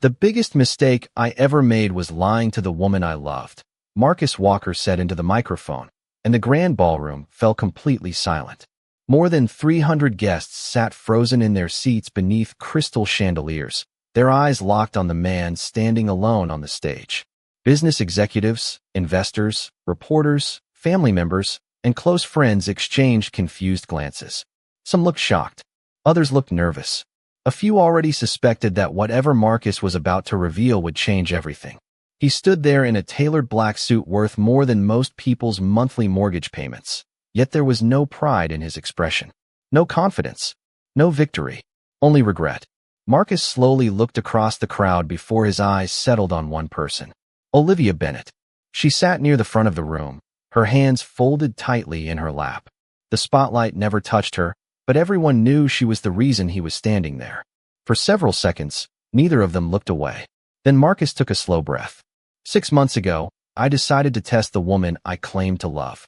The biggest mistake I ever made was lying to the woman I loved, Marcus Walker said into the microphone, and the grand ballroom fell completely silent. More than 300 guests sat frozen in their seats beneath crystal chandeliers, their eyes locked on the man standing alone on the stage. Business executives, investors, reporters, family members, and close friends exchanged confused glances. Some looked shocked. Others looked nervous. A few already suspected that whatever Marcus was about to reveal would change everything. He stood there in a tailored black suit worth more than most people's monthly mortgage payments. Yet there was no pride in his expression. No confidence. No victory. Only regret. Marcus slowly looked across the crowd before his eyes settled on one person. Olivia Bennett. She sat near the front of the room, her hands folded tightly in her lap. The spotlight never touched her, but everyone knew she was the reason he was standing there. For several seconds, neither of them looked away. Then Marcus took a slow breath. 6 months ago, I decided to test the woman I claimed to love.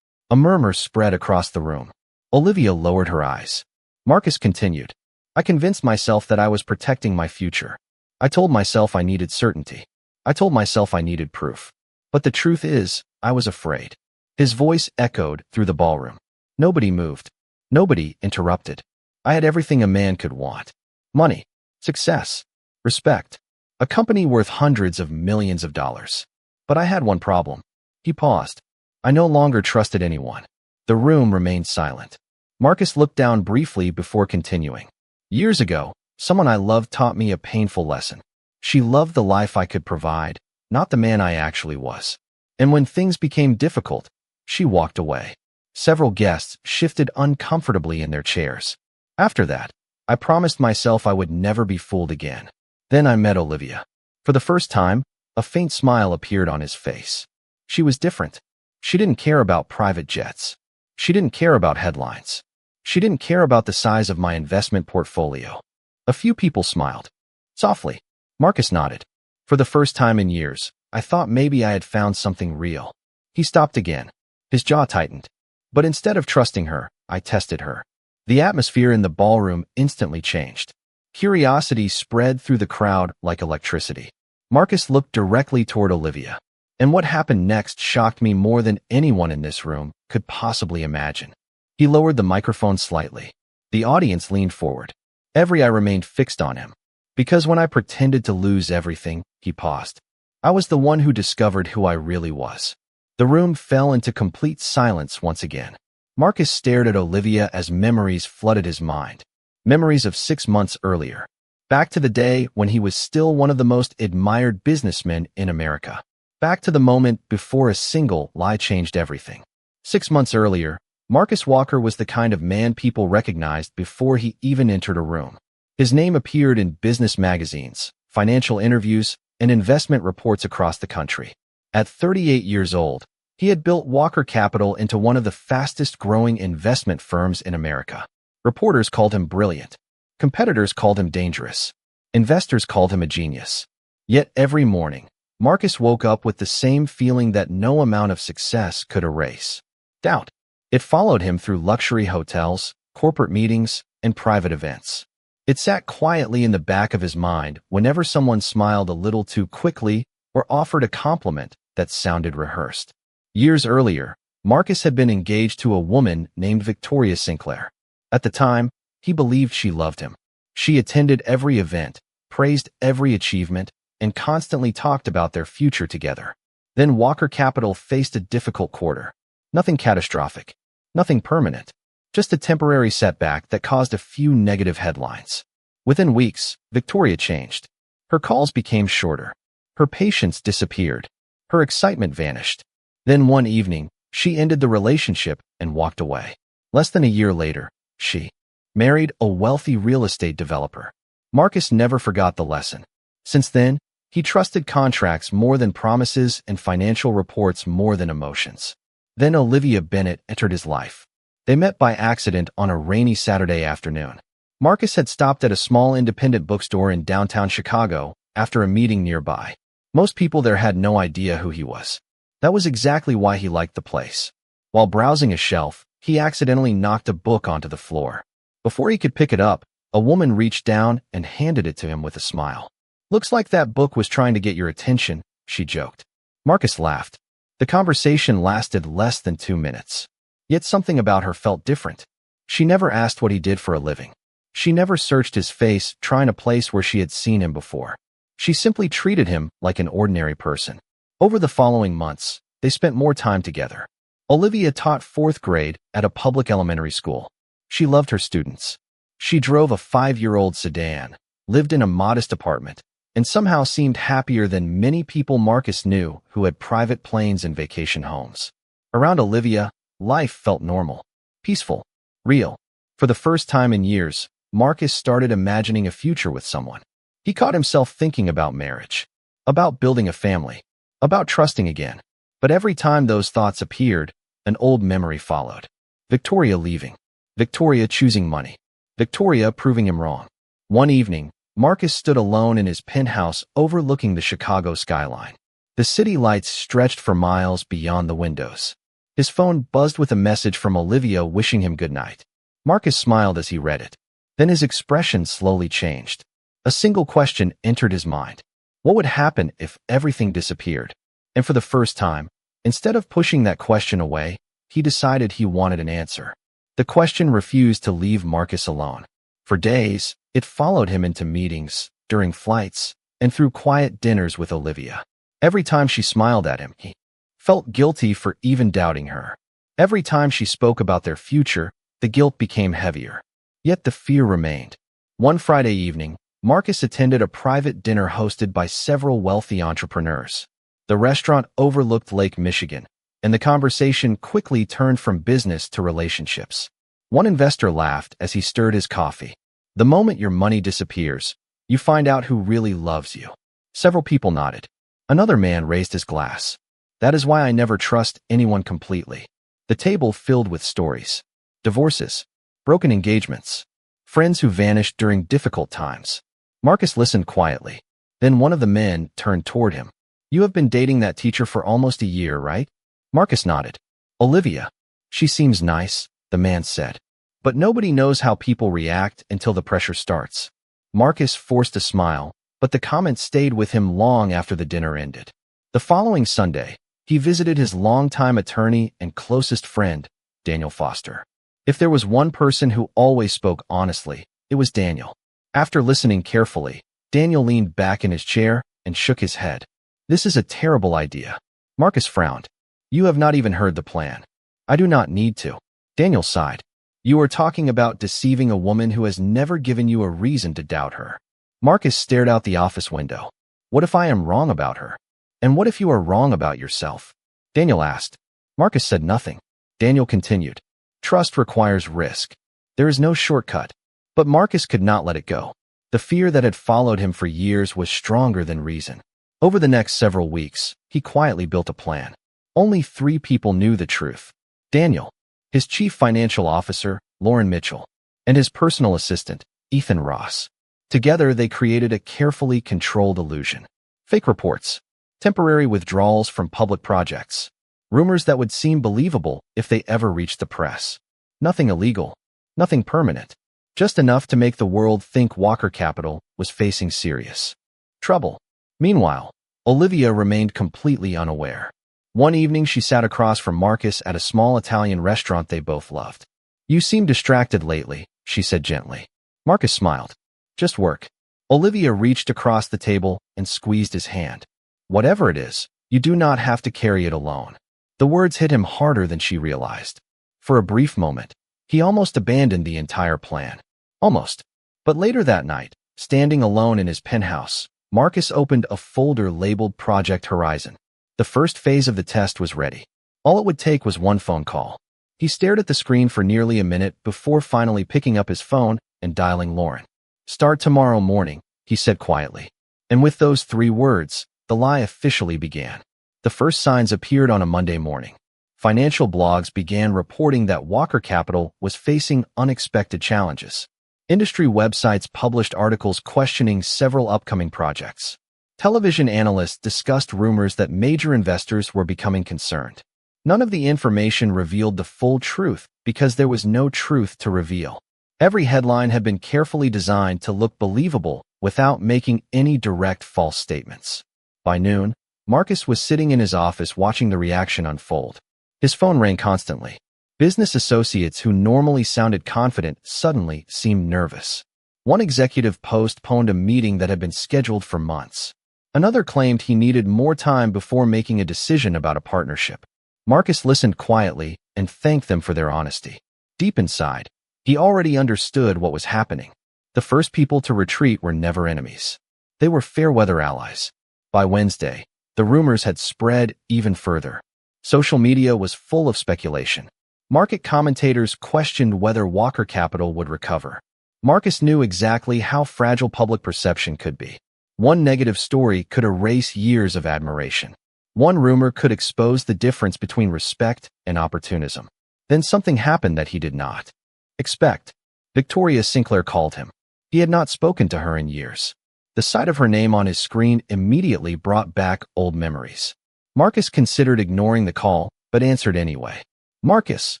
A murmur spread across the room. Olivia lowered her eyes. Marcus continued. I convinced myself that I was protecting my future. I told myself I needed certainty. I told myself I needed proof. But the truth is, I was afraid. His voice echoed through the ballroom. Nobody moved. Nobody interrupted. I had everything a man could want. Money, success, respect, a company worth hundreds of millions of dollars. But I had one problem. He paused. I no longer trusted anyone. The room remained silent. Marcus looked down briefly before continuing. Years ago, someone I loved taught me a painful lesson. She loved the life I could provide, not the man I actually was. And when things became difficult, she walked away. Several guests shifted uncomfortably in their chairs. After that, I promised myself I would never be fooled again. Then I met Olivia. For the first time, a faint smile appeared on his face. She was different. She didn't care about private jets. She didn't care about headlines. She didn't care about the size of my investment portfolio. A few people smiled. Softly, Marcus nodded. For the first time in years, I thought maybe I had found something real. He stopped again. His jaw tightened. But instead of trusting her, I tested her. The atmosphere in the ballroom instantly changed. Curiosity spread through the crowd like electricity. Marcus looked directly toward Olivia. And what happened next shocked me more than anyone in this room could possibly imagine. He lowered the microphone slightly. The audience leaned forward. Every eye remained fixed on him. Because when I pretended to lose everything, he paused. I was the one who discovered who I really was. The room fell into complete silence once again. Marcus stared at Olivia as memories flooded his mind. Memories of 6 months earlier. Back to the day when he was still one of the most admired businessmen in America. Back to the moment before a single lie changed everything. 6 months earlier, Marcus Walker was the kind of man people recognized before he even entered a room. His name appeared in business magazines, financial interviews, and investment reports across the country. At 38 years old, he had built Walker Capital into one of the fastest-growing investment firms in America. Reporters called him brilliant. Competitors called him dangerous. Investors called him a genius. Yet every morning, Marcus woke up with the same feeling that no amount of success could erase. Doubt. It followed him through luxury hotels, corporate meetings, and private events. It sat quietly in the back of his mind whenever someone smiled a little too quickly or offered a compliment that sounded rehearsed. Years earlier, Marcus had been engaged to a woman named Victoria Sinclair. At the time, he believed she loved him. She attended every event, praised every achievement, and constantly talked about their future together. Then Walker Capital faced a difficult quarter. Nothing catastrophic, nothing permanent, just a temporary setback that caused a few negative headlines. Within weeks, Victoria changed. Her calls became shorter. Her patience disappeared. Her excitement vanished. Then one evening, she ended the relationship and walked away. Less than a year later, she married a wealthy real estate developer. Marcus never forgot the lesson. Since then, he trusted contracts more than promises and financial reports more than emotions. Then Olivia Bennett entered his life. They met by accident on a rainy Saturday afternoon. Marcus had stopped at a small independent bookstore in downtown Chicago after a meeting nearby. Most people there had no idea who he was. That was exactly why he liked the place. While browsing a shelf, he accidentally knocked a book onto the floor. Before he could pick it up, a woman reached down and handed it to him with a smile. Looks like that book was trying to get your attention, she joked. Marcus laughed. The conversation lasted less than 2 minutes. Yet something about her felt different. She never asked what he did for a living. She never searched his face, trying a place where she had seen him before. She simply treated him like an ordinary person. Over the following months, they spent more time together. Olivia taught 4th grade at a public elementary school. She loved her students. She drove a 5-year-old sedan, lived in a modest apartment, and somehow seemed happier than many people Marcus knew who had private planes and vacation homes. Around Olivia, life felt normal, peaceful, real. For the first time in years, Marcus started imagining a future with someone. He caught himself thinking about marriage, about building a family, about trusting again. But every time those thoughts appeared, an old memory followed. Victoria leaving. Victoria choosing money. Victoria proving him wrong. One evening, Marcus stood alone in his penthouse overlooking the Chicago skyline. The city lights stretched for miles beyond the windows. His phone buzzed with a message from Olivia wishing him good night. Marcus smiled as he read it. Then his expression slowly changed. A single question entered his mind. What would happen if everything disappeared? And for the first time, instead of pushing that question away, he decided he wanted an answer. The question refused to leave Marcus alone. For days, it followed him into meetings, during flights, and through quiet dinners with Olivia. Every time she smiled at him, he felt guilty for even doubting her. Every time she spoke about their future, the guilt became heavier. Yet the fear remained. One Friday evening, Marcus attended a private dinner hosted by several wealthy entrepreneurs. The restaurant overlooked Lake Michigan, and the conversation quickly turned from business to relationships. One investor laughed as he stirred his coffee. The moment your money disappears, you find out who really loves you. Several people nodded. Another man raised his glass. That is why I never trust anyone completely. The table filled with stories. Divorces, broken engagements, friends who vanished during difficult times. Marcus listened quietly. Then one of the men turned toward him. You have been dating that teacher for almost a year, right? Marcus nodded. Olivia. She seems nice, the man said. But nobody knows how people react until the pressure starts. Marcus forced a smile, but the comment stayed with him long after the dinner ended. The following Sunday, he visited his longtime attorney and closest friend, Daniel Foster. If there was one person who always spoke honestly, it was Daniel. After listening carefully, Daniel leaned back in his chair and shook his head. This is a terrible idea. Marcus frowned. You have not even heard the plan. I do not need to. Daniel sighed. You are talking about deceiving a woman who has never given you a reason to doubt her. Marcus stared out the office window. What if I am wrong about her? And what if you are wrong about yourself? Daniel asked. Marcus said nothing. Daniel continued. Trust requires risk. There is no shortcut. But Marcus could not let it go. The fear that had followed him for years was stronger than reason. Over the next several weeks, he quietly built a plan. Only 3 people knew the truth. Daniel, his chief financial officer, Lauren Mitchell, and his personal assistant, Ethan Ross. Together, they created a carefully controlled illusion. Fake reports, temporary withdrawals from public projects, rumors that would seem believable if they ever reached the press. Nothing illegal, nothing permanent, just enough to make the world think Walker Capital was facing serious trouble. Meanwhile, Olivia remained completely unaware. One evening, she sat across from Marcus at a small Italian restaurant they both loved. You seem distracted lately, she said gently. Marcus smiled. Just work. Olivia reached across the table and squeezed his hand. Whatever it is, you do not have to carry it alone. The words hit him harder than she realized. For a brief moment, he almost abandoned the entire plan. Almost. But later that night, standing alone in his penthouse, Marcus opened a folder labeled Project Horizon. The first phase of the test was ready. All it would take was one phone call. He stared at the screen for nearly a minute before finally picking up his phone and dialing Lauren. Start tomorrow morning, he said quietly. And with those 3 words, the lie officially began. The first signs appeared on a Monday morning. Financial blogs began reporting that Walker Capital was facing unexpected challenges. Industry websites published articles questioning several upcoming projects. Television analysts discussed rumors that major investors were becoming concerned. None of the information revealed the full truth because there was no truth to reveal. Every headline had been carefully designed to look believable without making any direct false statements. By noon, Marcus was sitting in his office watching the reaction unfold. His phone rang constantly. Business associates who normally sounded confident suddenly seemed nervous. One executive postponed a meeting that had been scheduled for months. Another claimed he needed more time before making a decision about a partnership. Marcus listened quietly and thanked them for their honesty. Deep inside, he already understood what was happening. The first people to retreat were never enemies. They were fair-weather allies. By Wednesday, the rumors had spread even further. Social media was full of speculation. Market commentators questioned whether Walker Capital would recover. Marcus knew exactly how fragile public perception could be. One negative story could erase years of admiration. One rumor could expose the difference between respect and opportunism. Then something happened that he did not expect. Victoria Sinclair called him. He had not spoken to her in years. The sight of her name on his screen immediately brought back old memories. Marcus considered ignoring the call, but answered anyway. "Marcus,"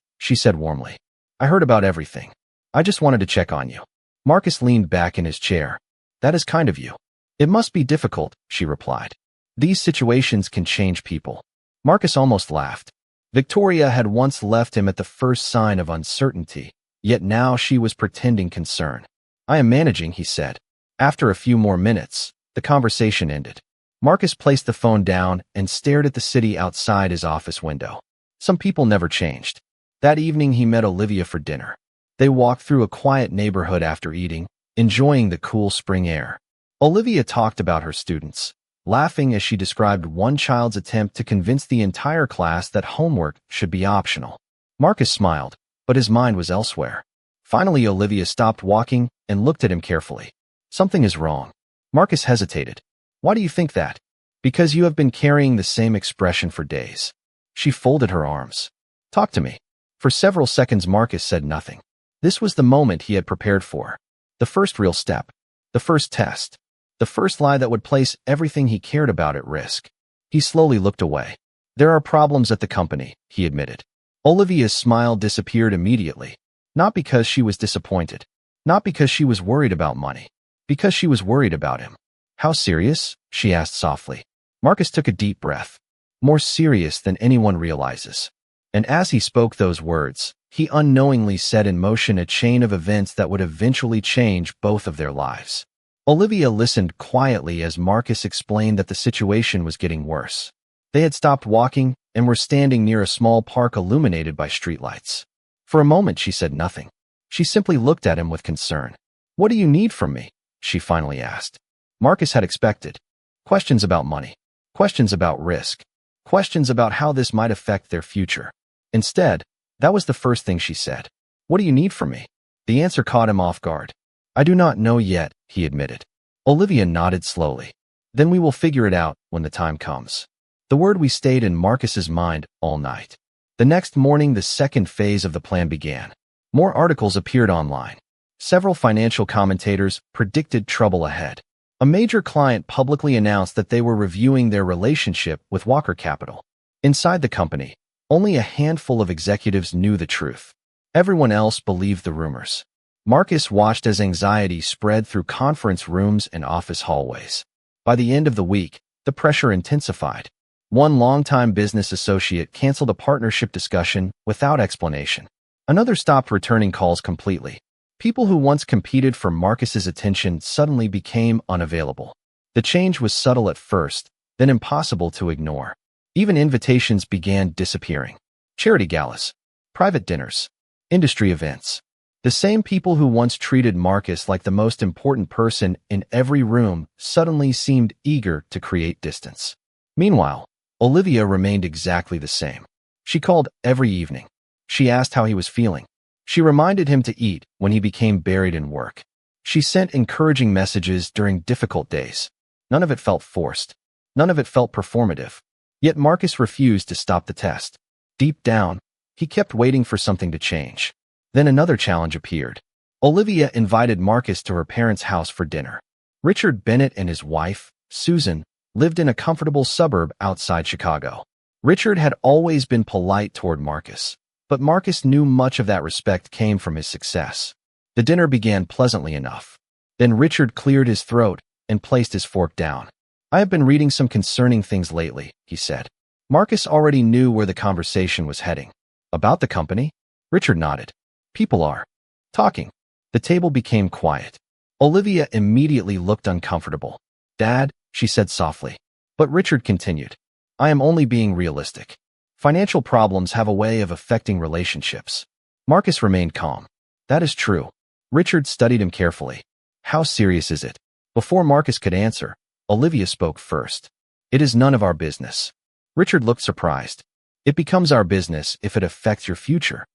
she said warmly. "I heard about everything. I just wanted to check on you." Marcus leaned back in his chair. "That is kind of you." "It must be difficult," she replied. "These situations can change people." Marcus almost laughed. Victoria had once left him at the first sign of uncertainty, yet now she was pretending concern. "I am managing," he said. After a few more minutes, the conversation ended. Marcus placed the phone down and stared at the city outside his office window. Some people never changed. That evening he met Olivia for dinner. They walked through a quiet neighborhood after eating, enjoying the cool spring air. Olivia talked about her students, laughing as she described one child's attempt to convince the entire class that homework should be optional. Marcus smiled, but his mind was elsewhere. Finally, Olivia stopped walking and looked at him carefully. "Something is wrong." Marcus hesitated. "Why do you think that?" "Because you have been carrying the same expression for days." She folded her arms. "Talk to me." For several seconds, Marcus said nothing. This was the moment he had prepared for. The first real step. The first test. The first lie that would place everything he cared about at risk. He slowly looked away. "There are problems at the company," he admitted. Olivia's smile disappeared immediately. Not because she was disappointed. Not because she was worried about money. Because she was worried about him. "How serious?" she asked softly. Marcus took a deep breath. "More serious than anyone realizes." And as he spoke those words, he unknowingly set in motion a chain of events that would eventually change both of their lives. Olivia listened quietly as Marcus explained that the situation was getting worse. They had stopped walking and were standing near a small park illuminated by streetlights. For a moment she said nothing. She simply looked at him with concern. "What do you need from me?" she finally asked. Marcus had expected. Questions about money. Questions about risk. Questions about how this might affect their future. Instead, that was the first thing she said. "What do you need from me?" The answer caught him off guard. "I do not know yet," he admitted. Olivia nodded slowly. "Then we will figure it out when the time comes." The word "we" stayed in Marcus's mind all night. The next morning, the second phase of the plan began. More articles appeared online. Several financial commentators predicted trouble ahead. A major client publicly announced that they were reviewing their relationship with Walker Capital. Inside the company, only a handful of executives knew the truth. Everyone else believed the rumors. Marcus watched as anxiety spread through conference rooms and office hallways. By the end of the week, the pressure intensified. One longtime business associate canceled a partnership discussion without explanation. Another stopped returning calls completely. People who once competed for Marcus's attention suddenly became unavailable. The change was subtle at first, then impossible to ignore. Even invitations began disappearing. Charity galas, private dinners, industry events. The same people who once treated Marcus like the most important person in every room suddenly seemed eager to create distance. Meanwhile, Olivia remained exactly the same. She called every evening. She asked how he was feeling. She reminded him to eat when he became buried in work. She sent encouraging messages during difficult days. None of it felt forced. None of it felt performative. Yet Marcus refused to stop the test. Deep down, he kept waiting for something to change. Then another challenge appeared. Olivia invited Marcus to her parents' house for dinner. Richard Bennett and his wife, Susan, lived in a comfortable suburb outside Chicago. Richard had always been polite toward Marcus, but Marcus knew much of that respect came from his success. The dinner began pleasantly enough. Then Richard cleared his throat and placed his fork down. I have been reading some concerning things lately, he said. Marcus already knew where the conversation was heading. About the company? Richard nodded. People are talking. The table became quiet. Olivia immediately looked uncomfortable. Dad, she said softly. But Richard continued. I am only being realistic. Financial problems have a way of affecting relationships. Marcus remained calm. That is true. Richard studied him carefully. How serious is it? Before Marcus could answer, Olivia spoke first. It is none of our business. Richard looked surprised. It becomes our business if it affects your future.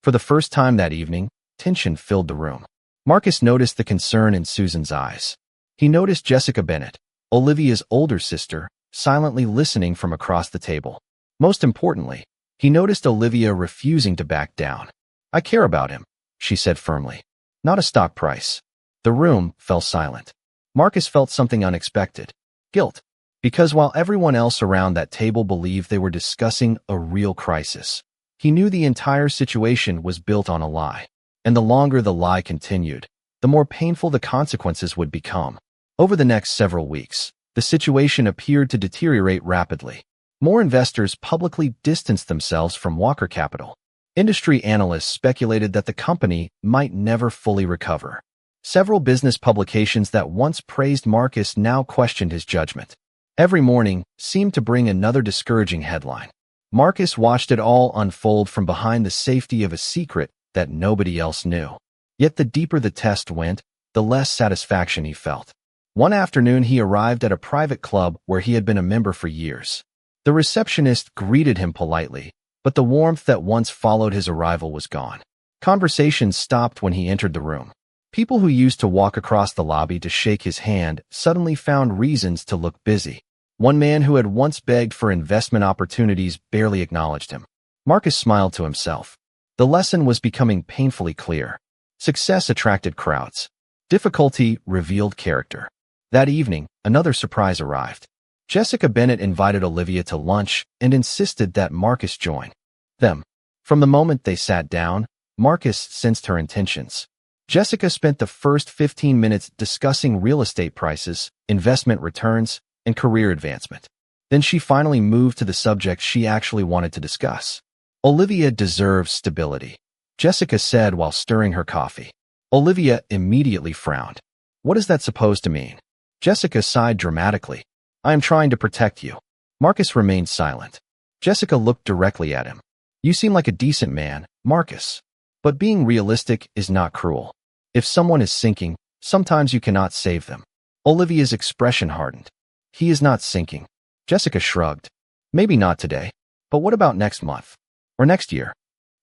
For the first time that evening, tension filled the room. Marcus noticed the concern in Susan's eyes. He noticed Jessica Bennett, Olivia's older sister, silently listening from across the table. Most importantly, he noticed Olivia refusing to back down. I care about him, she said firmly. Not a stock price. The room fell silent. Marcus felt something unexpected. Guilt. Because while everyone else around that table believed they were discussing a real crisis, he knew the entire situation was built on a lie. And the longer the lie continued, the more painful the consequences would become. Over the next several weeks, the situation appeared to deteriorate rapidly. More investors publicly distanced themselves from Walker Capital. Industry analysts speculated that the company might never fully recover. Several business publications that once praised Marcus now questioned his judgment. Every morning seemed to bring another discouraging headline. Marcus watched it all unfold from behind the safety of a secret that nobody else knew. Yet the deeper the test went, the less satisfaction he felt. One afternoon he arrived at a private club where he had been a member for years. The receptionist greeted him politely, but the warmth that once followed his arrival was gone. Conversations stopped when he entered the room. People who used to walk across the lobby to shake his hand suddenly found reasons to look busy. One man who had once begged for investment opportunities barely acknowledged him. Marcus smiled to himself. The lesson was becoming painfully clear. Success attracted crowds. Difficulty revealed character. That evening, another surprise arrived. Jessica Bennett invited Olivia to lunch and insisted that Marcus join them. From the moment they sat down, Marcus sensed her intentions. Jessica spent the first 15 minutes discussing real estate prices, investment returns, and career advancement. Then she finally moved to the subject she actually wanted to discuss. Olivia deserves stability, Jessica said while stirring her coffee. Olivia immediately frowned. What is that supposed to mean? Jessica sighed dramatically. I am trying to protect you. Marcus remained silent. Jessica looked directly at him. You seem like a decent man, Marcus. But being realistic is not cruel. If someone is sinking, sometimes you cannot save them. Olivia's expression hardened. He is not sinking. Jessica shrugged. Maybe not today. But what about next month? Or next year?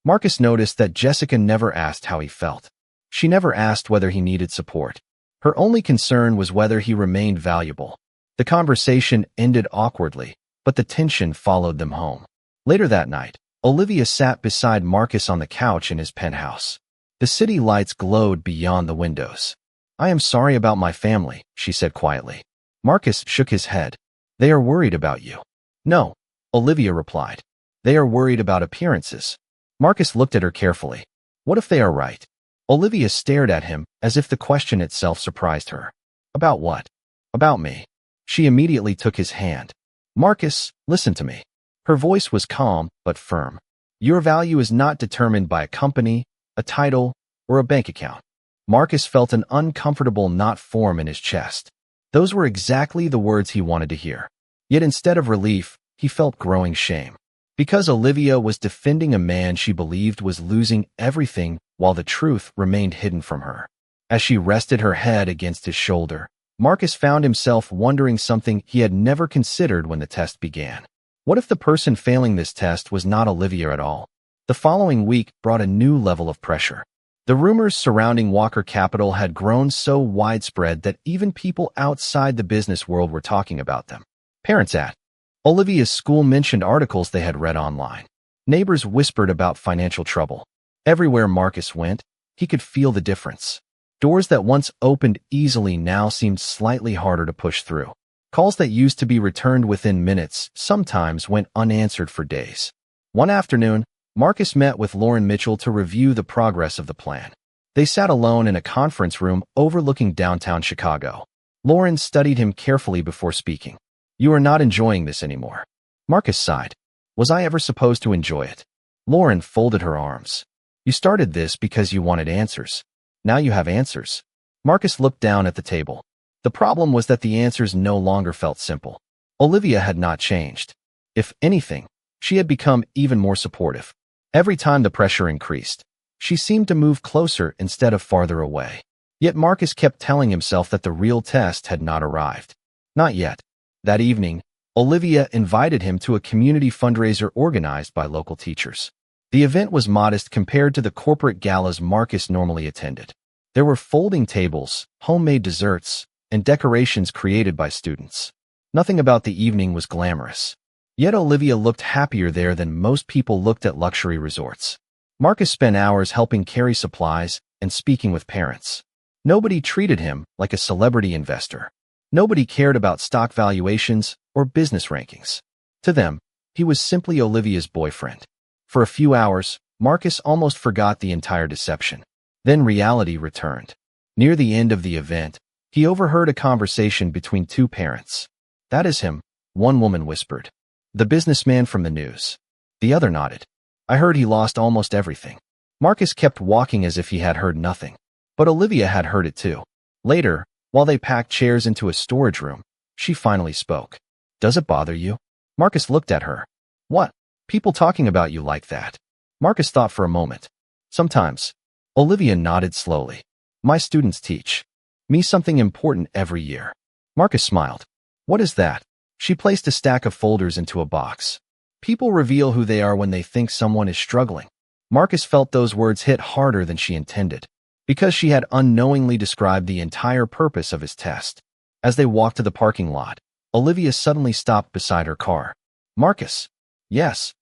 Marcus noticed that Jessica never asked how he felt. She never asked whether he needed support. Her only concern was whether he remained valuable. The conversation ended awkwardly, but the tension followed them home. Later that night, Olivia sat beside Marcus on the couch in his penthouse. The city lights glowed beyond the windows. I am sorry about my family, she said quietly. Marcus shook his head. They are worried about you. No, Olivia replied. They are worried about appearances. Marcus looked at her carefully. What if they are right? Olivia stared at him as if the question itself surprised her. About what? About me. She immediately took his hand. Marcus, listen to me. Her voice was calm but firm. Your value is not determined by a company, a title, or a bank account. Marcus felt an uncomfortable knot form in his chest. Those were exactly the words he wanted to hear. Yet instead of relief, he felt growing shame. Because Olivia was defending a man she believed was losing everything while the truth remained hidden from her. As she rested her head against his shoulder, Marcus found himself wondering something he had never considered when the test began. What if the person failing this test was not Olivia at all? The following week brought a new level of pressure. The rumors surrounding Walker Capital had grown so widespread that even people outside the business world were talking about them. Parents at Olivia's school mentioned articles they had read online. Neighbors whispered about financial trouble. Everywhere Marcus went, he could feel the difference. Doors that once opened easily now seemed slightly harder to push through. Calls that used to be returned within minutes sometimes went unanswered for days. One afternoon, Marcus met with Lauren Mitchell to review the progress of the plan. They sat alone in a conference room overlooking downtown Chicago. Lauren studied him carefully before speaking. "You are not enjoying this anymore." Marcus sighed. "Was I ever supposed to enjoy it?" Lauren folded her arms. "You started this because you wanted answers. Now you have answers." Marcus looked down at the table. The problem was that the answers no longer felt simple. Olivia had not changed. If anything, she had become even more supportive. Every time the pressure increased, she seemed to move closer instead of farther away. Yet Marcus kept telling himself that the real test had not arrived. Not yet. That evening, Olivia invited him to a community fundraiser organized by local teachers. The event was modest compared to the corporate galas Marcus normally attended. There were folding tables, homemade desserts, and decorations created by students. Nothing about the evening was glamorous. Yet Olivia looked happier there than most people looked at luxury resorts. Marcus spent hours helping carry supplies and speaking with parents. Nobody treated him like a celebrity investor. Nobody cared about stock valuations or business rankings. To them, he was simply Olivia's boyfriend. For a few hours, Marcus almost forgot the entire deception. Then reality returned. Near the end of the event, he overheard a conversation between two parents. "That is him," one woman whispered. "The businessman from the news." The other nodded. "I heard he lost almost everything." Marcus kept walking as if he had heard nothing. But Olivia had heard it too. Later, while they packed chairs into a storage room, she finally spoke. "Does it bother you?" Marcus looked at her. "What? People talking about you like that?" Marcus thought for a moment. "Sometimes." Olivia nodded slowly. "My students teach me something important every year." Marcus smiled. "What is that?" She placed a stack of folders into a box. "People reveal who they are when they think someone is struggling." Marcus felt those words hit harder than she intended, because she had unknowingly described the entire purpose of his test. As they walked to the parking lot, Olivia suddenly stopped beside her car. "Marcus." "Yes."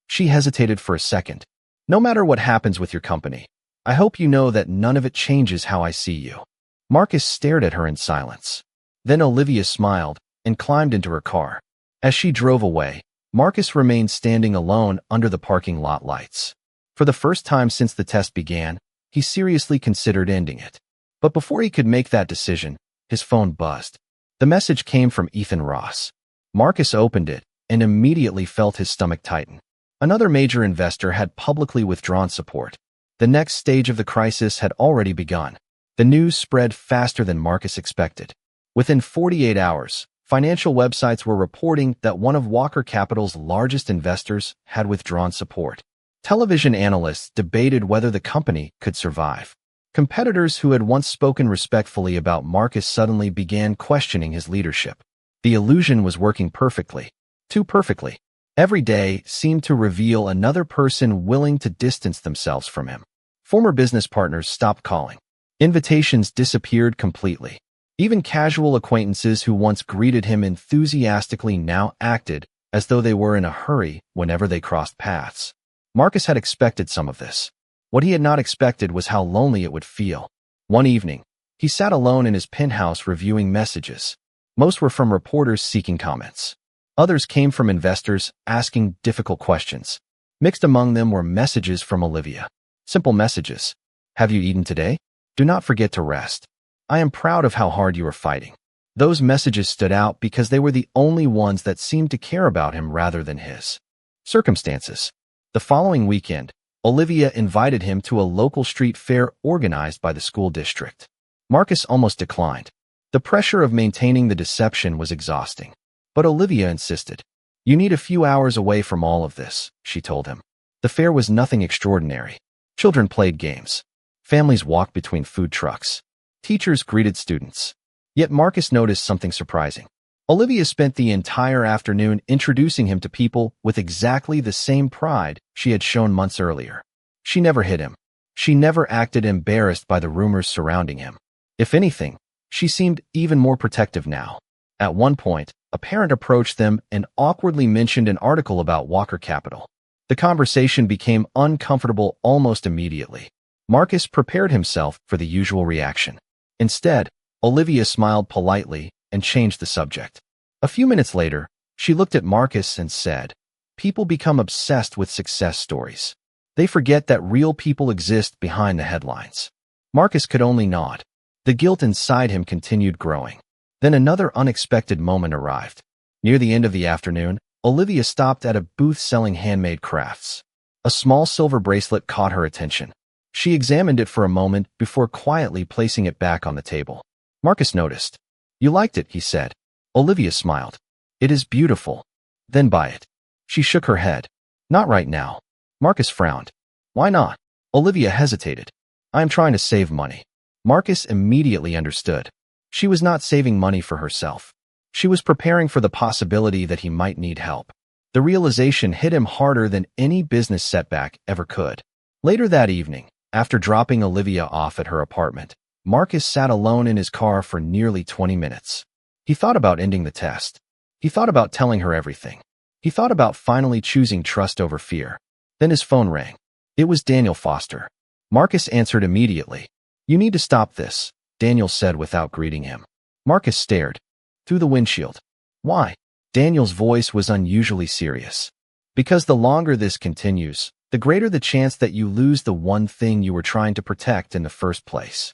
She hesitated for a second. "No matter what happens with your company, I hope you know that none of it changes how I see you." Marcus stared at her in silence. Then Olivia smiled and climbed into her car. As she drove away, Marcus remained standing alone under the parking lot lights. For the first time since the test began, he seriously considered ending it. But before he could make that decision, his phone buzzed. The message came from Ethan Ross. Marcus opened it and immediately felt his stomach tighten. Another major investor had publicly withdrawn support. The next stage of the crisis had already begun. The news spread faster than Marcus expected. Within 48 hours, financial websites were reporting that one of Walker Capital's largest investors had withdrawn support. Television analysts debated whether the company could survive. Competitors who had once spoken respectfully about Marcus suddenly began questioning his leadership. The illusion was working perfectly. Too perfectly. Every day seemed to reveal another person willing to distance themselves from him. Former business partners stopped calling. Invitations disappeared completely. Even casual acquaintances who once greeted him enthusiastically now acted as though they were in a hurry whenever they crossed paths. Marcus had expected some of this. What he had not expected was how lonely it would feel. One evening, he sat alone in his penthouse reviewing messages. Most were from reporters seeking comments. Others came from investors asking difficult questions. Mixed among them were messages from Olivia. Simple messages. "Have you eaten today? Do not forget to rest. I am proud of how hard you are fighting." Those messages stood out because they were the only ones that seemed to care about him rather than his circumstances. The following weekend, Olivia invited him to a local street fair organized by the school district. Marcus almost declined. The pressure of maintaining the deception was exhausting. But Olivia insisted. "You need a few hours away from all of this," she told him. The fair was nothing extraordinary. Children played games. Families walked between food trucks. Teachers greeted students. Yet Marcus noticed something surprising. Olivia spent the entire afternoon introducing him to people with exactly the same pride she had shown months earlier. She never hid him. She never acted embarrassed by the rumors surrounding him. If anything, she seemed even more protective now. At one point, a parent approached them and awkwardly mentioned an article about Walker Capital. The conversation became uncomfortable almost immediately. Marcus prepared himself for the usual reaction. Instead, Olivia smiled politely and changed the subject. A few minutes later, she looked at Marcus and said, "People become obsessed with success stories. They forget that real people exist behind the headlines." Marcus could only nod. The guilt inside him continued growing. Then another unexpected moment arrived. Near the end of the afternoon, Olivia stopped at a booth selling handmade crafts. A small silver bracelet caught her attention. She examined it for a moment before quietly placing it back on the table. Marcus noticed. "You liked it," he said. Olivia smiled. "It is beautiful." "Then buy it." She shook her head. "Not right now." Marcus frowned. "Why not?" Olivia hesitated. "I am trying to save money." Marcus immediately understood. She was not saving money for herself. She was preparing for the possibility that he might need help. The realization hit him harder than any business setback ever could. Later that evening, after dropping Olivia off at her apartment, Marcus sat alone in his car for nearly 20 minutes. He thought about ending the test. He thought about telling her everything. He thought about finally choosing trust over fear. Then his phone rang. It was Daniel Foster. Marcus answered immediately. "You need to stop this," Daniel said without greeting him. Marcus stared. Through the windshield. "Why?" Daniel's voice was unusually serious. "Because the longer this continues, the greater the chance that you lose the one thing you were trying to protect in the first place."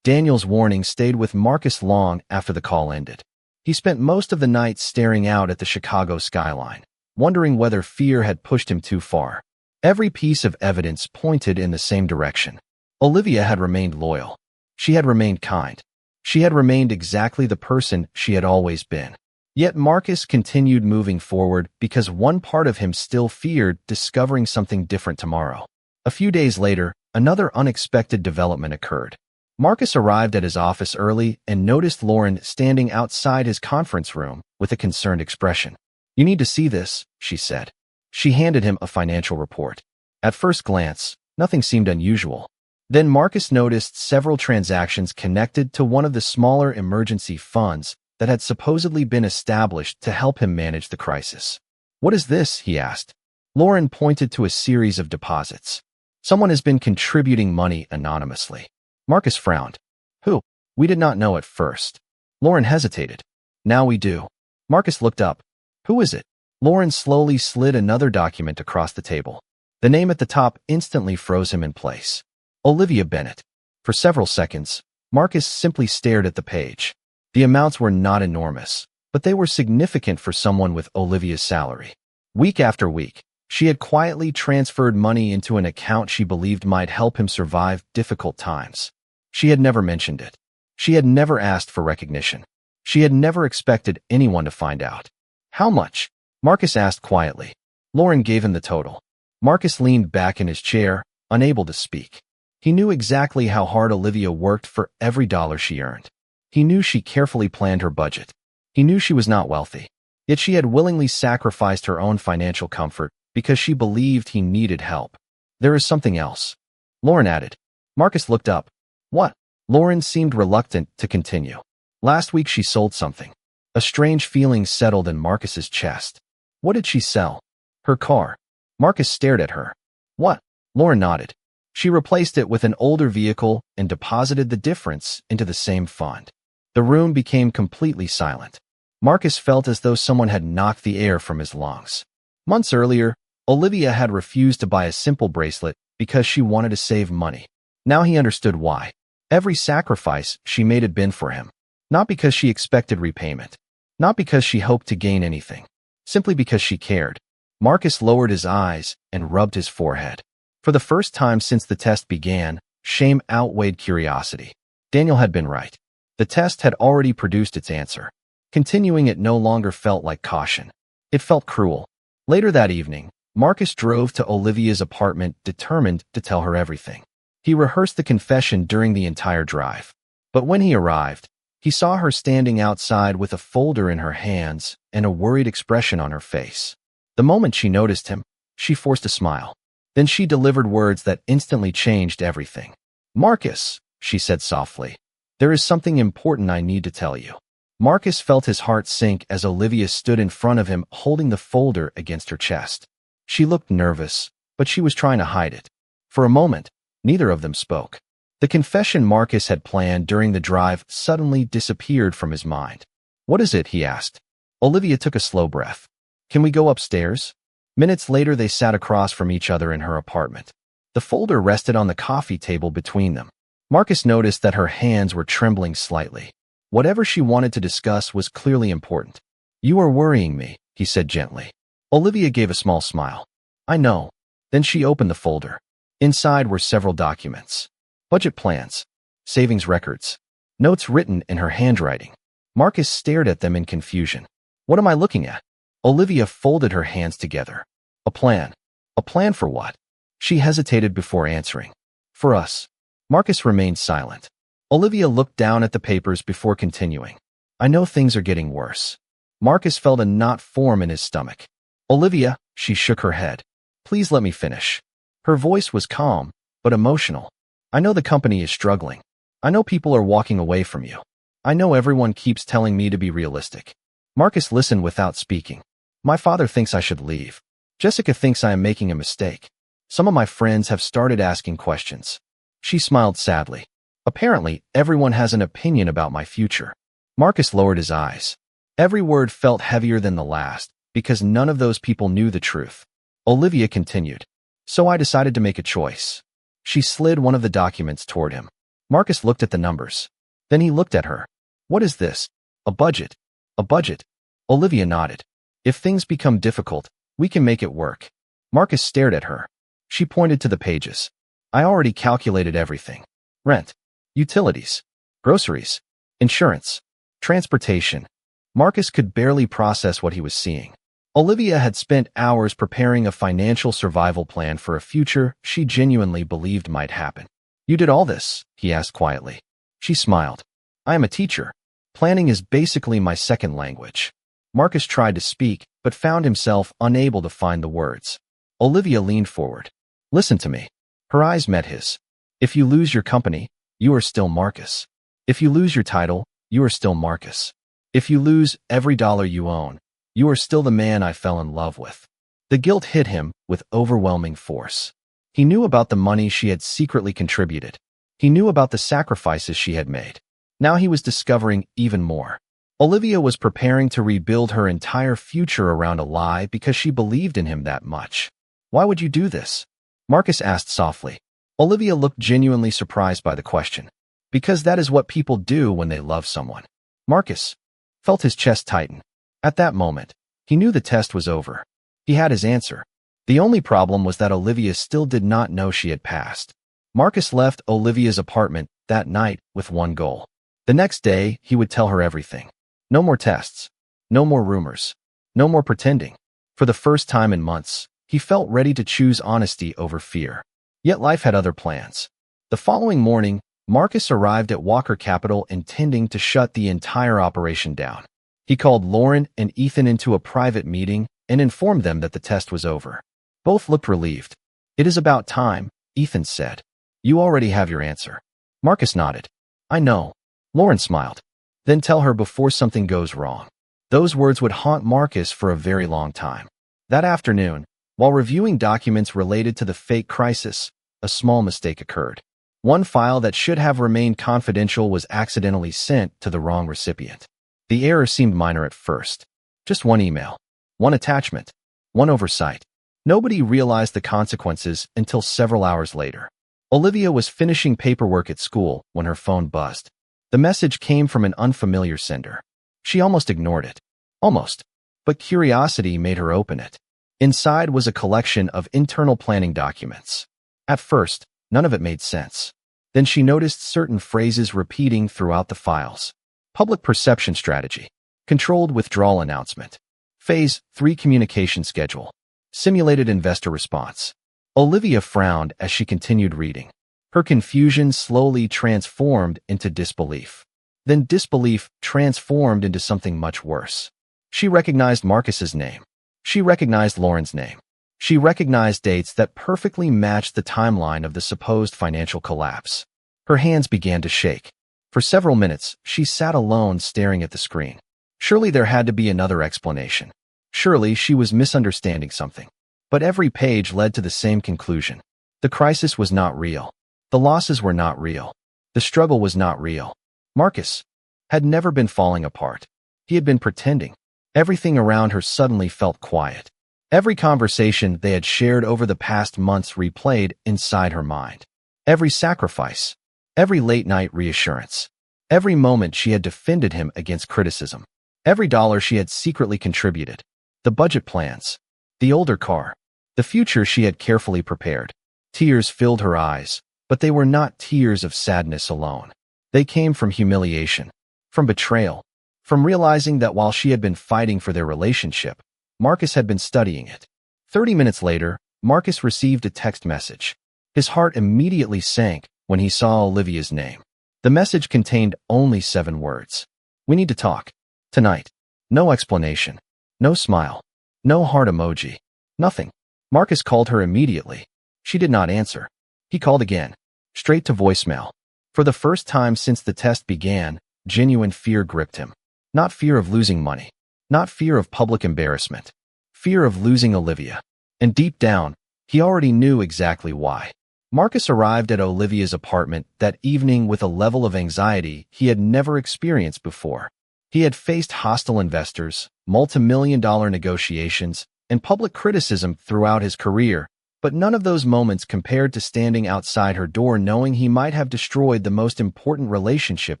Daniel's warning stayed with Marcus long after the call ended. He spent most of the night staring out at the Chicago skyline, wondering whether fear had pushed him too far. Every piece of evidence pointed in the same direction. Olivia had remained loyal. She had remained kind. She had remained exactly the person she had always been. Yet Marcus continued moving forward because one part of him still feared discovering something different tomorrow. A few days later, another unexpected development occurred. Marcus arrived at his office early and noticed Lauren standing outside his conference room with a concerned expression. "You need to see this," she said. She handed him a financial report. At first glance, nothing seemed unusual. Then Marcus noticed several transactions connected to one of the smaller emergency funds that had supposedly been established to help him manage the crisis. "What is this?" he asked. Lauren pointed to a series of deposits. "Someone has been contributing money anonymously." Marcus frowned. "Who?" "We did not know at first." Lauren hesitated. "Now we do." Marcus looked up. "Who is it?" Lauren slowly slid another document across the table. The name at the top instantly froze him in place. Olivia Bennett. For several seconds, Marcus simply stared at the page. The amounts were not enormous, but they were significant for someone with Olivia's salary. Week after week, she had quietly transferred money into an account she believed might help him survive difficult times. She had never mentioned it. She had never asked for recognition. She had never expected anyone to find out. "How much?" Marcus asked quietly. Lauren gave him the total. Marcus leaned back in his chair, unable to speak. He knew exactly how hard Olivia worked for every dollar she earned. He knew she carefully planned her budget. He knew she was not wealthy. Yet she had willingly sacrificed her own financial comfort because she believed he needed help. "There is something else," Lauren added. Marcus looked up. "What?" Lauren seemed reluctant to continue. "Last week she sold something." A strange feeling settled in Marcus's chest. "What did she sell?" "Her car." Marcus stared at her. "What?" Lauren nodded. She replaced it with an older vehicle and deposited the difference into the same fund. The room became completely silent. Marcus felt as though someone had knocked the air from his lungs. Months earlier, Olivia had refused to buy a simple bracelet because she wanted to save money. Now he understood why. Every sacrifice she made had been for him. Not because she expected repayment. Not because she hoped to gain anything. Simply because she cared. Marcus lowered his eyes and rubbed his forehead. For the first time since the test began, shame outweighed curiosity. Daniel had been right. The test had already produced its answer. Continuing it no longer felt like caution. It felt cruel. Later that evening, Marcus drove to Olivia's apartment determined to tell her everything. He rehearsed the confession during the entire drive. But when he arrived, he saw her standing outside with a folder in her hands and a worried expression on her face. The moment she noticed him, she forced a smile. Then she delivered words that instantly changed everything. "Marcus," she said softly, "there is something important I need to tell you." Marcus felt his heart sink as Olivia stood in front of him holding the folder against her chest. She looked nervous, but she was trying to hide it. For a moment, neither of them spoke. The confession Marcus had planned during the drive suddenly disappeared from his mind. "What is it?" he asked. Olivia took a slow breath. "Can we go upstairs?" Minutes later, they sat across from each other in her apartment. The folder rested on the coffee table between them. Marcus noticed that her hands were trembling slightly. Whatever she wanted to discuss was clearly important. "You are worrying me," he said gently. Olivia gave a small smile. "I know." Then she opened the folder. Inside were several documents. Budget plans, savings records, notes written in her handwriting. Marcus stared at them in confusion. "What am I looking at?" Olivia folded her hands together. "A plan." "A plan for what?" She hesitated before answering. "For us." Marcus remained silent. Olivia looked down at the papers before continuing. "I know things are getting worse." Marcus felt a knot form in his stomach. "Olivia," she shook her head. "Please let me finish." Her voice was calm, but emotional. "I know the company is struggling. I know people are walking away from you. I know everyone keeps telling me to be realistic." Marcus listened without speaking. "My father thinks I should leave. Jessica thinks I am making a mistake. Some of my friends have started asking questions." She smiled sadly. "Apparently, everyone has an opinion about my future." Marcus lowered his eyes. Every word felt heavier than the last, because none of those people knew the truth. Olivia continued. "So I decided to make a choice." She slid one of the documents toward him. Marcus looked at the numbers. Then he looked at her. "What is this? A budget?" "A budget." Olivia nodded. "If things become difficult, we can make it work." Marcus stared at her. She pointed to the pages. "I already calculated everything. Rent, utilities, groceries, insurance, transportation." Marcus could barely process what he was seeing. Olivia had spent hours preparing a financial survival plan for a future she genuinely believed might happen. "You did all this?" he asked quietly. She smiled. "I am a teacher. Planning is basically my second language." Marcus tried to speak, but found himself unable to find the words. Olivia leaned forward. "Listen to me." Her eyes met his. "If you lose your company, you are still Marcus. If you lose your title, you are still Marcus. If you lose every dollar you own, you are still the man I fell in love with." The guilt hit him with overwhelming force. He knew about the money she had secretly contributed. He knew about the sacrifices she had made. Now he was discovering even more. Olivia was preparing to rebuild her entire future around a lie because she believed in him that much. "Why would you do this?" Marcus asked softly. Olivia looked genuinely surprised by the question. "Because that is what people do when they love someone." Marcus felt his chest tighten. At that moment, he knew the test was over. He had his answer. The only problem was that Olivia still did not know she had passed. Marcus left Olivia's apartment that night with one goal. The next day, he would tell her everything. No more tests. No more rumors. No more pretending. For the first time in months, he felt ready to choose honesty over fear. Yet life had other plans. The following morning, Marcus arrived at Walker Capital intending to shut the entire operation down. He called Lauren and Ethan into a private meeting and informed them that the test was over. Both looked relieved. "It is about time," Ethan said. "You already have your answer." Marcus nodded. "I know." Lauren smiled. "Then tell her before something goes wrong." Those words would haunt Marcus for a very long time. That afternoon, while reviewing documents related to the fake crisis, a small mistake occurred. One file that should have remained confidential was accidentally sent to the wrong recipient. The error seemed minor at first. Just one email, one attachment, one oversight. Nobody realized the consequences until several hours later. Olivia was finishing paperwork at school when her phone buzzed. The message came from an unfamiliar sender. She almost ignored it. Almost. But curiosity made her open it. Inside was a collection of internal planning documents. At first, none of it made sense. Then she noticed certain phrases repeating throughout the files. Public perception strategy. Controlled withdrawal announcement. Phase 3 communication schedule. Simulated investor response. Olivia frowned as she continued reading. Her confusion slowly transformed into disbelief. Then disbelief transformed into something much worse. She recognized Marcus's name. She recognized Lauren's name. She recognized dates that perfectly matched the timeline of the supposed financial collapse. Her hands began to shake. For several minutes, she sat alone staring at the screen. Surely there had to be another explanation. Surely she was misunderstanding something. But every page led to the same conclusion. The crisis was not real. The losses were not real. The struggle was not real. Marcus had never been falling apart. He had been pretending. Everything around her suddenly felt quiet. Every conversation they had shared over the past months replayed inside her mind. Every sacrifice, Every late-night reassurance. Every moment she had defended him against criticism. Every dollar she had secretly contributed. The budget plans. The older car. The future she had carefully prepared. Tears filled her eyes, but they were not tears of sadness alone. They came from humiliation, from betrayal, from realizing that while she had been fighting for their relationship, Marcus had been studying it. 30 minutes later, Marcus received a text message. His heart immediately sank when he saw Olivia's name. The message contained only 7 words. "We need to talk. Tonight." No explanation. No smile. No heart emoji. Nothing. Marcus called her immediately. She did not answer. He called again, straight to voicemail. For the first time since the test began, genuine fear gripped him. Not fear of losing money. Not fear of public embarrassment. Fear of losing Olivia. And deep down, he already knew exactly why. Marcus arrived at Olivia's apartment that evening with a level of anxiety he had never experienced before. He had faced hostile investors, multi-million-dollar negotiations, and public criticism throughout his career, but none of those moments compared to standing outside her door knowing he might have destroyed the most important relationship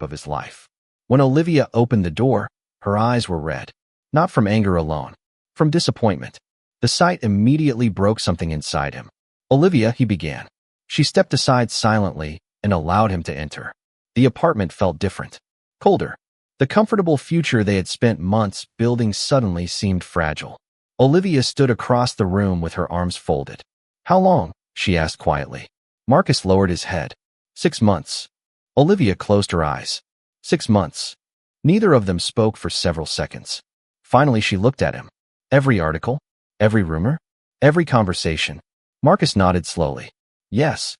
of his life. When Olivia opened the door, her eyes were red. Not from anger alone, from disappointment. The sight immediately broke something inside him. "Olivia," he began. She stepped aside silently and allowed him to enter. The apartment felt different, colder. The comfortable future they had spent months building suddenly seemed fragile. Olivia stood across the room with her arms folded. "How long?" she asked quietly. Marcus lowered his head. 6 months. Olivia closed her eyes. 6 months. Neither of them spoke for several seconds. Finally, she looked at him. "Every article? Every rumor? Every conversation?" Marcus nodded slowly. "Yes."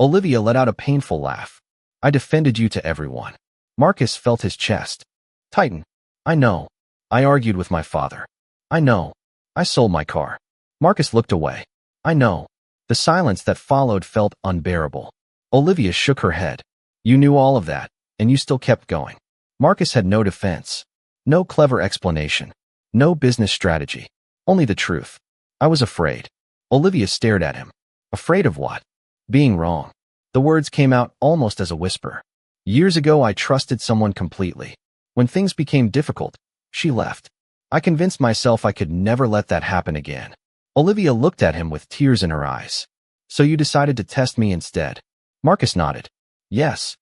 Olivia let out a painful laugh. "I defended you to everyone." Marcus felt his chest tighten. "I know. I argued with my father. I know. I sold my car." Marcus looked away. "I know." The silence that followed felt unbearable. Olivia shook her head. "You knew all of that, and you still kept going." Marcus had no defense. No clever explanation. No business strategy. Only the truth. "I was afraid." Olivia stared at him. Afraid of what? Being wrong. The words came out almost as a whisper. "Years ago, I trusted someone completely. When things became difficult, she left. I convinced myself I could never let that happen again." Olivia looked at him with tears in her eyes. "So you decided to test me instead?" Marcus nodded. "Yes."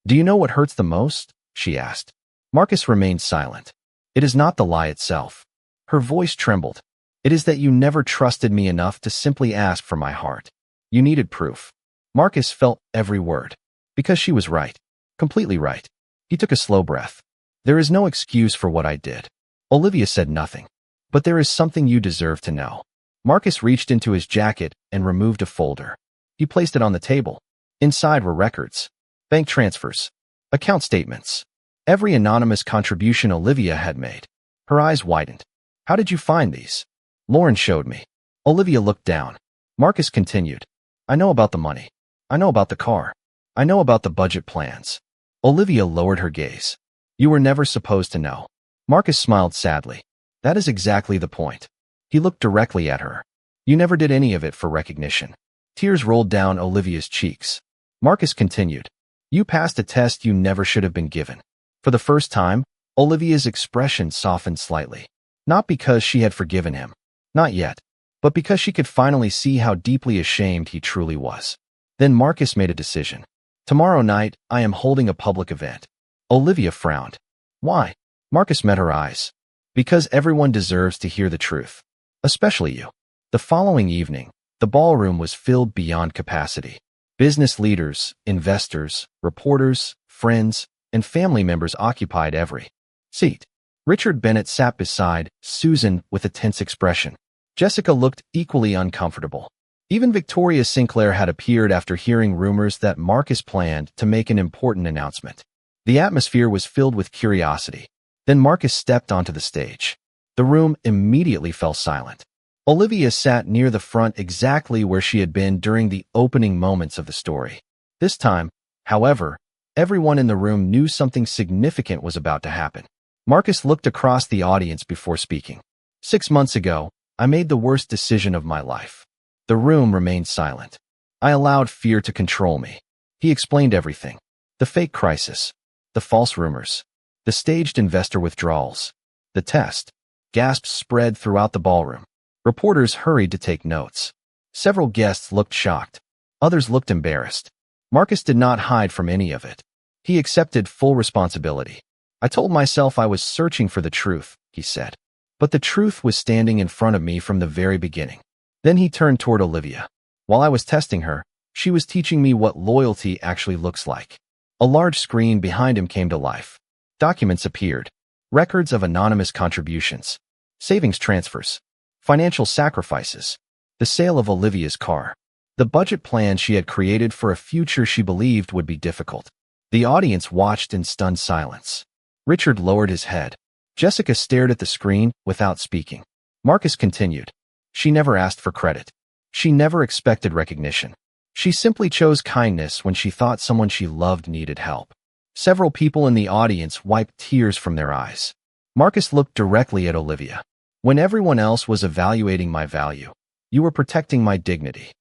"Do you know what hurts the most?" she asked. Marcus remained silent. "It is not the lie itself." Her voice trembled. "It is that you never trusted me enough to simply ask for my heart. You needed proof." Marcus felt every word. Because she was right. Completely right. He took a slow breath. "There is no excuse for what I did." Olivia said nothing. "But there is something you deserve to know." Marcus reached into his jacket and removed a folder. He placed it on the table. Inside were records, bank transfers, account statements, every anonymous contribution Olivia had made. Her eyes widened. "How did you find these?" "Lauren showed me." Olivia looked down. Marcus continued. "I know about the money. I know about the car. I know about the budget plans." Olivia lowered her gaze. "You were never supposed to know." Marcus smiled sadly. "That is exactly the point." He looked directly at her. "You never did any of it for recognition." Tears rolled down Olivia's cheeks. Marcus continued. "You passed a test you never should have been given." For the first time, Olivia's expression softened slightly. Not because she had forgiven him. Not yet. But because she could finally see how deeply ashamed he truly was. Then Marcus made a decision. "Tomorrow night, I am holding a public event." Olivia frowned. "Why?" Marcus met her eyes. "Because everyone deserves to hear the truth. Especially you." The following evening, the ballroom was filled beyond capacity. Business leaders, investors, reporters, friends, and family members occupied every seat. Richard Bennett sat beside Susan with a tense expression. Jessica looked equally uncomfortable. Even Victoria Sinclair had appeared after hearing rumors that Marcus planned to make an important announcement. The atmosphere was filled with curiosity. Then Marcus stepped onto the stage. The room immediately fell silent. Olivia sat near the front exactly where she had been during the opening moments of the story. This time, however, everyone in the room knew something significant was about to happen. Marcus looked across the audience before speaking. 6 months ago, I made the worst decision of my life. The room remained silent. I allowed fear to control me. He explained everything. The fake crisis. The false rumors. The staged investor withdrawals. The test. Gasps spread throughout the ballroom. Reporters hurried to take notes. Several guests looked shocked. Others looked embarrassed. Marcus did not hide from any of it. He accepted full responsibility. I told myself I was searching for the truth, he said. But the truth was standing in front of me from the very beginning. Then he turned toward Olivia. While I was testing her, she was teaching me what loyalty actually looks like. A large screen behind him came to life. Documents appeared. Records of anonymous contributions. Savings transfers. Financial sacrifices. The sale of Olivia's car. The budget plan she had created for a future she believed would be difficult. The audience watched in stunned silence. Richard lowered his head. Jessica stared at the screen without speaking. Marcus continued. She never asked for credit. She never expected recognition. She simply chose kindness when she thought someone she loved needed help. Several people in the audience wiped tears from their eyes. Marcus looked directly at Olivia. When everyone else was evaluating my value, you were protecting my dignity.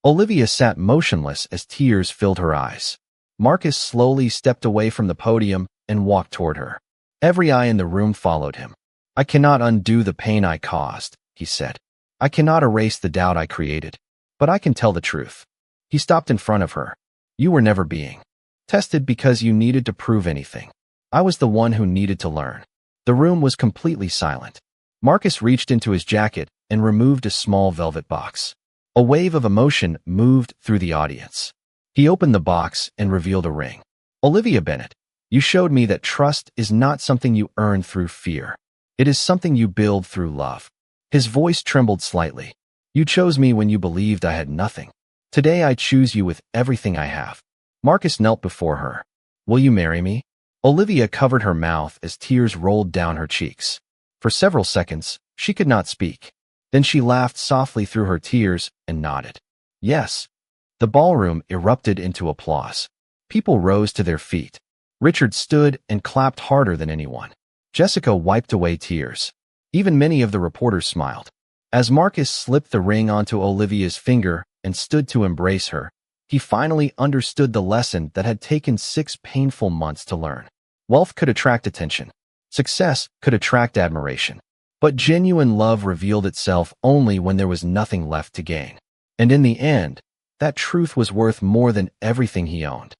Olivia sat motionless as tears filled her eyes. Marcus slowly stepped away from the podium and walked toward her. Every eye in the room followed him. I cannot undo the pain I caused, he said. I cannot erase the doubt I created, but I can tell the truth. He stopped in front of her. You were never being tested because you needed to prove anything. I was the one who needed to learn. The room was completely silent. Marcus reached into his jacket and removed a small velvet box. A wave of emotion moved through the audience. He opened the box and revealed a ring. Olivia Bennett, you showed me that trust is not something you earn through fear. It is something you build through love. His voice trembled slightly. You chose me when you believed I had nothing. Today I choose you with everything I have. Marcus knelt before her. Will you marry me? Olivia covered her mouth as tears rolled down her cheeks. For several seconds, she could not speak. Then she laughed softly through her tears and nodded. Yes. The ballroom erupted into applause. People rose to their feet. Richard stood and clapped harder than anyone. Jessica wiped away tears. Even many of the reporters smiled. As Marcus slipped the ring onto Olivia's finger and stood to embrace her, he finally understood the lesson that had taken 6 painful months to learn. Wealth could attract attention. Success could attract admiration. But genuine love revealed itself only when there was nothing left to gain. And in the end, that truth was worth more than everything he owned.